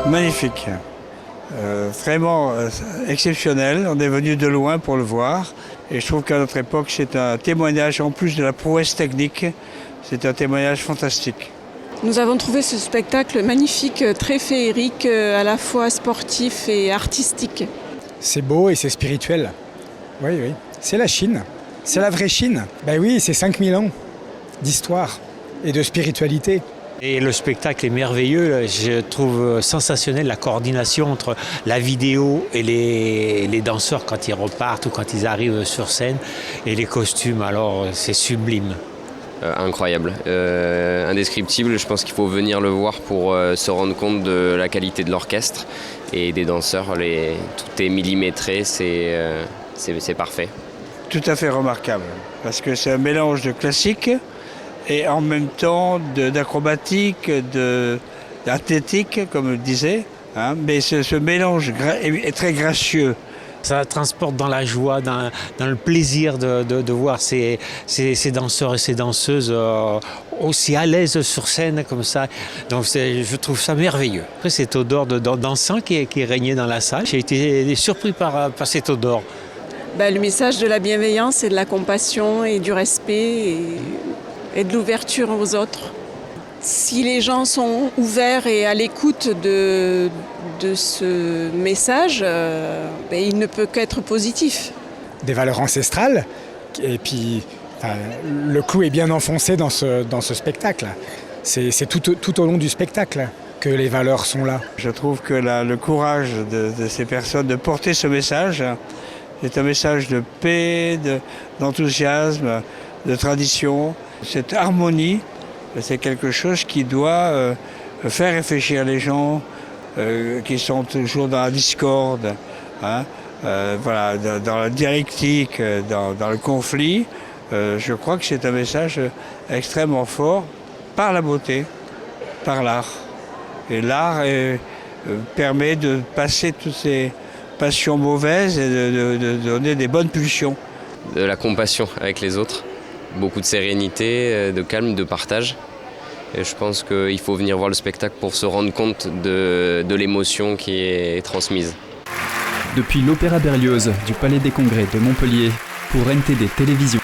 Magnifique, vraiment exceptionnel. On est venu de loin pour le voir et je trouve qu'à notre époque c'est un témoignage, en plus de la prouesse technique, c'est un témoignage fantastique. Nous avons trouvé ce spectacle magnifique, très féerique, à la fois sportif et artistique. C'est beau et c'est spirituel. Oui, oui. C'est la Chine. C'est la vraie Chine. Ben oui, c'est 5000 ans d'histoire et de spiritualité. Et le spectacle est merveilleux, je trouve sensationnel la coordination entre la vidéo et les danseurs quand ils repartent ou quand ils arrivent sur scène. Et les costumes, alors c'est sublime. Incroyable, indescriptible. Je pense qu'il faut venir le voir pour se rendre compte de la qualité de l'orchestre et des danseurs. Tout est millimétré, c'est parfait. Tout à fait remarquable, parce que c'est un mélange de classique et en même temps d'acrobatique, d'athlétique, comme je disais, hein, mais ce mélange est très gracieux. Ça transporte dans la joie, dans le plaisir de voir ces danseurs et ces danseuses aussi à l'aise sur scène comme ça. Donc je trouve ça merveilleux. Après cette odeur d'encens qui régnait dans la salle, j'ai été surpris par cette odeur. Le message de la bienveillance et de la compassion et du respect et de l'ouverture aux autres. Si les gens sont ouverts et à l'écoute de ce message, il ne peut qu'être positif. Des valeurs ancestrales, et puis le clou est bien enfoncé dans ce spectacle. C'est tout au long du spectacle que les valeurs sont là. Je trouve que le courage de ces personnes de porter ce message, c'est un message de paix, d'enthousiasme, de tradition. Cette harmonie, c'est quelque chose qui doit faire réfléchir les gens qui sont toujours dans la discorde, hein, dans la dialectique, dans le conflit. Je crois que c'est un message extrêmement fort par la beauté, par l'art. Et l'art permet de passer toutes ces passions mauvaises et de donner des bonnes pulsions. De la compassion avec les autres, beaucoup de sérénité, de calme, de partage. Et je pense qu'il faut venir voir le spectacle pour se rendre compte de l'émotion qui est transmise. Depuis l'Opéra Berlioz du Palais des Congrès de Montpellier, pour NTD Télévision.